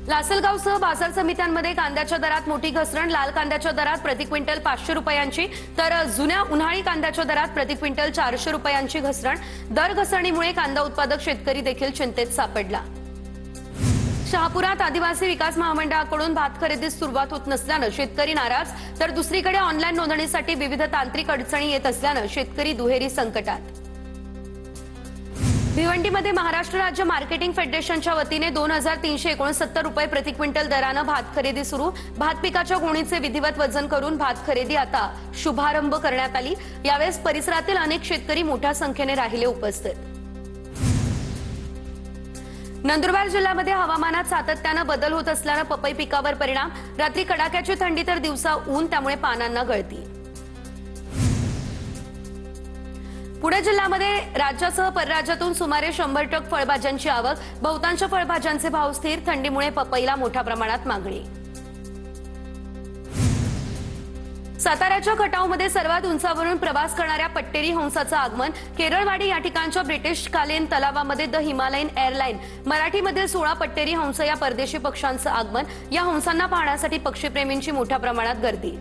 लासलगावसह बाजार समित्यांमध्ये कांद्याच्या दरात मोठी घसरण। लाल कांद्याच्या दरात प्रति क्विंटल 500 रुपयांची तर जुन्या उन्हाळी कांद्याच्या दरात प्रति क्विंटल 400 रुपयांची घसरण। दर घसरणीमुळे कांदा उत्पादक शेतकरी देखील चिंतेत सापडला। शहापुरात आदिवासी विकास महामंडळाकडून भात खरेदीस सुरुवात होत नसल्याने शेतकरी नाराज, तर दुसरीकडे ऑनलाईन नोंदणीसाठी विविध तांत्रिक अडचणी येत असल्याने शेतकरी दुहेरी संकटात। भिवंडीमध्ये महाराष्ट्र राज्य मार्केटिंग फेडरेशनच्या वतीने 2369 रुपये प्रति क्विंटल दराने भात खरेदी सुरू। भात पिकाच्या गोणीचे विधिवत वजन करून भात खरेदी आता शुभारंभ करण्यात आली। यावेळेस परिसरातील अनेक शेतकरी मोठ्या संख्येने राहिले उपस्थित। नंदुरबार जिल्ह्यामध्ये हवामानात सातत्याने बदल होत असल्याने पपई पिकावर परिणाम। रात्री कडाक्याची थंडी तर दिवसा ऊन, त्यामुळे पानांना गळती। पुणे जिल्ह्यामध्ये राज्यासह परराज्यातून सुमारे 100 टन फळभाज्यांची आवक। बहुतांश फळभाज्यांचे भाव स्थिर। थंडीमुळे पपईला मोठ्या प्रमाणात मागणी। साताऱ्याच्या खटावमध्ये सर्वात उंचावरून प्रवास करणाऱ्या पट्टेरी हंसाचं आगमन। केरळवाडी या ठिकाणच्या ब्रिटिशकालीन तलावामध्ये द हिमालयन एअरलाइन मराठीमध्ये 16 पट्टेरी हंस या परदेशी पक्ष्यांचं आगमन। या हंसांना पाहण्यासाठी पक्षीप्रेमींची मोठ्या प्रमाणात गर्दी।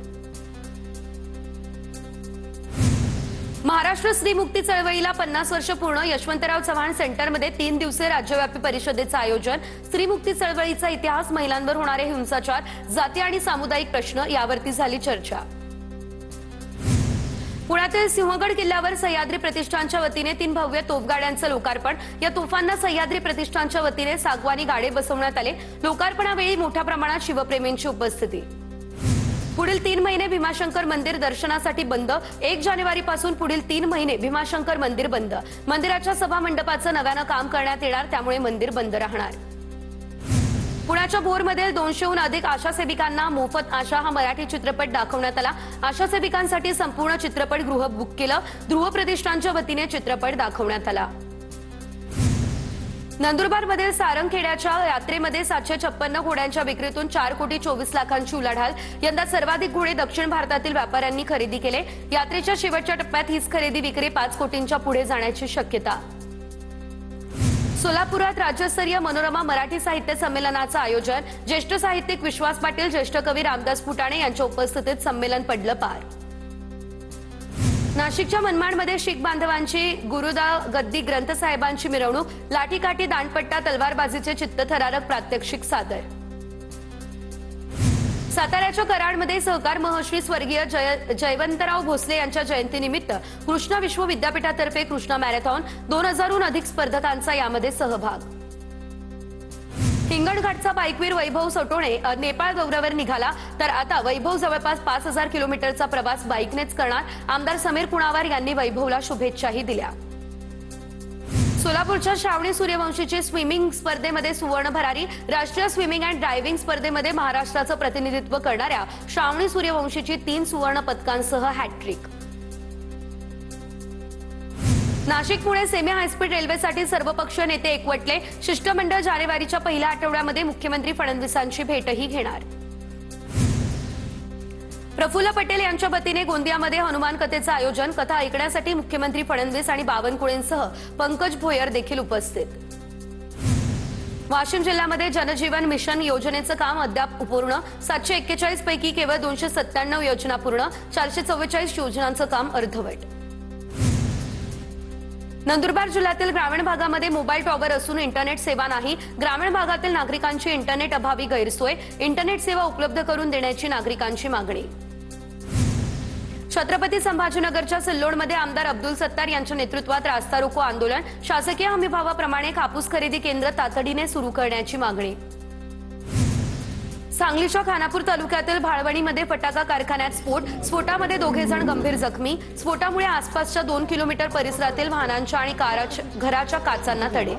महाराष्ट्र स्त्री मुक्ती चळवळीला 50 वर्ष पूर्ण। यशवंतराव चव्हाण सेंटरमध्ये 3 दिवसीय राज्यव्यापी परिषदेचं आयोजन। स्त्री मुक्ती चळवळीचा इतिहास, महिलांवर होणारे हिंसाचार, जाती आणि सामुदायिक प्रश्न यावरती झाली चर्चा। पुण्यातील सिंहगड किल्ल्यावर सह्याद्री प्रतिष्ठानच्या वतीने 3 भव्य तोफगाड्यांचं लोकार्पण। या तोफांना सह्याद्री प्रतिष्ठानच्या वतीने सागवानी गाडे बसवण्यात आले। लोकार्पणावेळी मोठ्या प्रमाणात शिवप्रेमींची उपस्थिती। पुढील 3 महिने भीमाशंकर मंदिर दर्शनासाठी बंद। 1 जानेवारीपासून पुढील 3 महिने भीमाशंकर मंदिर बंद। मंदिराच्या सभा मंडपाचं नव्यानं काम करण्यात येणार, त्यामुळे मंदिर बंद राहणार। पुण्याच्या भोरमधील 200हून अधिक आशा सेविकांना मोफत आशा हा मराठी चित्रपट दाखवण्यात आला। आशा सेविकांसाठी संपूर्ण चित्रपटगृह बुक केलं। ध्रुव प्रतिष्ठानच्या वतीने चित्रपट दाखवण्यात आला। नंदुरबारमधील सारंगखेड्याच्या यात्रेमध्ये 756 घोड्यांच्या विक्रीतून 4 कोटी 24 लाखांची उलाढाल। यंदा सर्वाधिक घोडे दक्षिण भारतातील व्यापाऱ्यांनी खरेदी केले। यात्रेच्या शेवटच्या टप्प्यात हीच खरेदी विक्री 5 कोटींच्या पुढे जाण्याची शक्यता। सोलापुरात राज्यस्तरीय मनोरमा मराठी साहित्य संमेलनाचं आयोजन। ज्येष्ठ साहित्यिक विश्वास पाटील, ज्येष्ठ कवी रामदास फुटाणे यांच्या उपस्थितीत संमेलन पडलं पार। नाशिकच्या मनमाडमध्ये शीख बांधवांची गुरुदा गद्दी ग्रंथसाहेबांची मिरवणूक। लाठीकाठी, दांडपट्टा, तलवारबाजीचे चित्तथरारक प्रात्यक्षिक सादर। साताऱ्याच्या कराडमध्ये सहकार महर्षी स्वर्गीय जयवंतराव भोसले यांच्या जयंतीनिमित्त कृष्णा विश्व विद्यापीठातर्फे कृष्णा मॅरेथॉन। 2000हून अधिक स्पर्धकांचा यामध्ये सहभाग। हिंगणघाटचा बाईकवीर वैभव सटोणे नेपाळ दौऱ्यावर निघाला, तर आता वैभव जवळपास 5000 किलोमीटरचा प्रवास बाईकनेच करणार। आमदार समीर कुणावार यांनी वैभवला शुभेच्छाही दिल्या। सोलापूरच्या श्रावणी सूर्यवंशीची स्विमिंग स्पर्धेमध्ये सुवर्ण भरारी। राष्ट्रीय स्विमिंग अँड ड्रायव्हिंग स्पर्धेमध्ये महाराष्ट्राचं प्रतिनिधित्व करणाऱ्या श्रावणी सूर्यवंशीची 3 सुवर्ण पदकांसह hat trick. Nashik Pune semi high speed रेल्वेसाठी सर्वपक्षीय नेते एकवटले। शिष्टमंडळ जानेवारीच्या पहिल्या आठवड्यामध्ये मुख्यमंत्री फडणवीसांची भेटही घेणार। प्रफुल्ल पटेल यांच्या वतीने गोंदियामध्ये हनुमान कथेचं आयोजन। कथा ऐकण्यासाठी मुख्यमंत्री फडणवीस आणि बावनकुळेंसह पंकज भोयर देखील उपस्थित। वाशिम जिल्ह्यामध्ये जनजीवन मिशन योजनेचं काम अद्याप अपूर्ण। 741 पैकी केवळ 297 योजना पूर्ण। 444 योजनांचं काम अर्धवट। नंदुरबार जिल्ह्यातील ग्रामीण भागामध्ये मोबाईल टॉवर असून इंटरनेट सेवा नाही। ग्रामीण भागातील नागरिकांची इंटरनेट अभावी गैरसोय। इंटरनेट सेवा उपलब्ध करून देण्याची नागरिकांची मागणी। छत्रपती संभाजीनगरच्या सिल्लोडमध्ये आमदार अब्दुल सत्तार यांच्या नेतृत्वात रास्ता रोको आंदोलन। शासकीय हमीभावाप्रमाणे कापूस खरेदी केंद्र तातडीने सुरू करण्याची मागणी। सांगलीच्या खानापूर तालुक्यातील भाळवणीमध्ये फटाका कारखान्यात स्फोटामध्ये 2 जण गंभीर जखमी। स्फोटामुळे आसपासच्या 2 किलोमीटर परिसरातील वाहनांच्या आणि घराच्या काचांना तडे।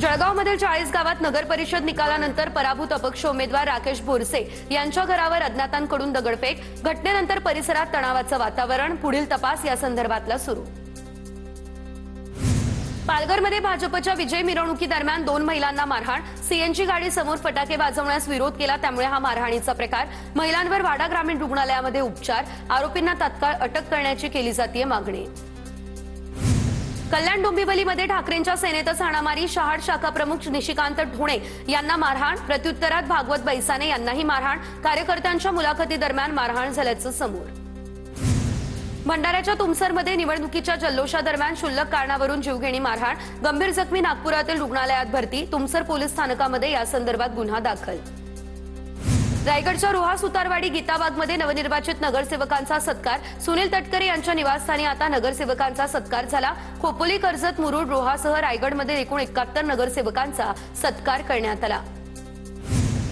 जळगावमधील 40 गावात नगर परिषद निकालानंतर पराभूत अपक्ष उमेदवार राकेश बोरसे यांच्या घरावर अज्ञातांकडून दगडफेक। घटनेनंतर परिसरात तणावाचं वातावरण। पुढील तपास या संदर्भातला सुरू। पालघरमध्ये भाजपच्या विजय मिरवणुकीदरम्यान 2 महिलांना मारहाण। सीएनजी गाडी समोर फटाके वाजवण्यास विरोध केला, त्यामुळे हा मारहाणीचा प्रकार। महिलांवर वाडा ग्रामीण रुग्णालयामध्ये उपचार। आरोपींना तात्काळ अटक करण्याची केली जाते मागणी। कल्याण डोंबिवलीमध्ये ठाकरेंच्या सेनेतच हाणामारी, शहाड शाखा प्रमुख निशिकांत ढोणे यांना मारहाण, प्रत्युत्तरात भागवत बैसाने यांनाही मारहाण, कार्यकर्त्यांच्या मुलाखतीदरम्यान मारहाण झाल्याचं समोर. भंडाऱ्याच्या तुमसरमध्ये निवडणुकीच्या जल्लोषादरम्यान क्षुल्लक कारणावरून जीवघेणी मारहाण, गंभीर जखमी नागपुरातील रुग्णालयात भरती, तुमसर पोलीस स्थानकामध्ये यासंदर्भात गुन्हा दाखल. रायगडच्या रोहा सुतारवाडी गीताबागमध्ये नवनिर्वाचित नगरसेवकांचा सत्कार, सुनील तटकरे यांच्या निवासस्थानी आता नगरसेवकांचा सत्कार झाला. खोपोली, कर्जत, मुरुड, रोहासह रायगडमध्ये एकूण 71 नगरसेवकांचा सत्कार करण्यात आला.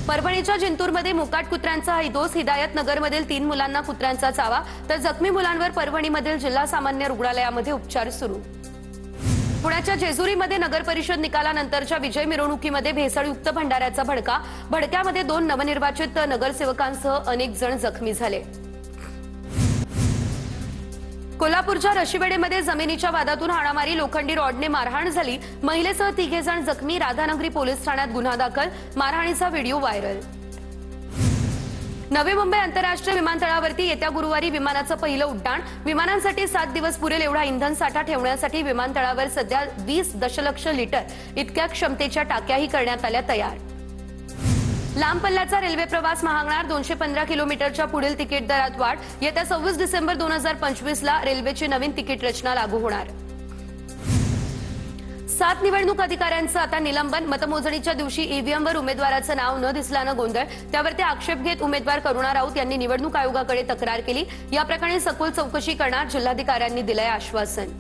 परभणीच्या जिंतूरमध्ये मोकाट कुत्र्यांचा हैदोस, हिदायतनगरमधील 3 मुलांना कुत्र्यांचा चावा, तर जखमी मुलांवर परभणीमधील जिल्हा सामान्य रुग्णालयामध्ये उपचार सुरू. पुण्याच्या जेजुरीमध्ये नगरपरिषद निकालानंतरच्या विजय मिरवणुकीमध्ये भेसळयुक्त भंडाऱ्याचा भडका, भडक्यामध्ये 2 नवनिर्वाचित नगरसेवकांसह अनेक जण जखमी झाले. कोल्हापूरच्या रशिवेडेमध्ये जमिनीच्या वादातून हाणामारी, लोखंडी रॉडने मारहाण झाली, महिलेसह 3 जण जखमी, राधानगरी पोलीस ठाण्यात गुन्हा दाखल, मारहाणीचा व्हिडिओ व्हायरल. नवी मुंबई आंतरराष्ट्रीय विमानतळावरती येत्या गुरुवारी विमानाचं पहिलं उड्डाण, विमानांसाठी 7 दिवस पुरेल एवढा इंधन साठा ठेवण्यासाठी विमानतळावर सध्या 20 दशलक्ष लिटर इतक्या क्षमतेच्या टाक्याही करण्यात आल्या तयार. लांब पल्ल्याचा रेल्वे प्रवास महागणार, 215 किलोमीटरच्या पुढील तिकीट दरात वाढ, येत्या 26 डिसेंबर 2025 ला रेल्वेची नवीन तिकीट रचना लागू होणार. 7 निवडणूक अधिकाऱ्यांचं आता निलंबन, मतमोजणीच्या दिवशी ईव्हीएमवर उमेदवाराचं नाव न दिसल्यानं गोंधळ, त्यावरती आक्षेप घेत उमेदवार करुणा राऊत यांनी निवडणूक आयोगाकडे तक्रार केली. या प्रकरणी सखोल चौकशी करणार जिल्हाधिकाऱ्यांनी दिलंय आश्वासन.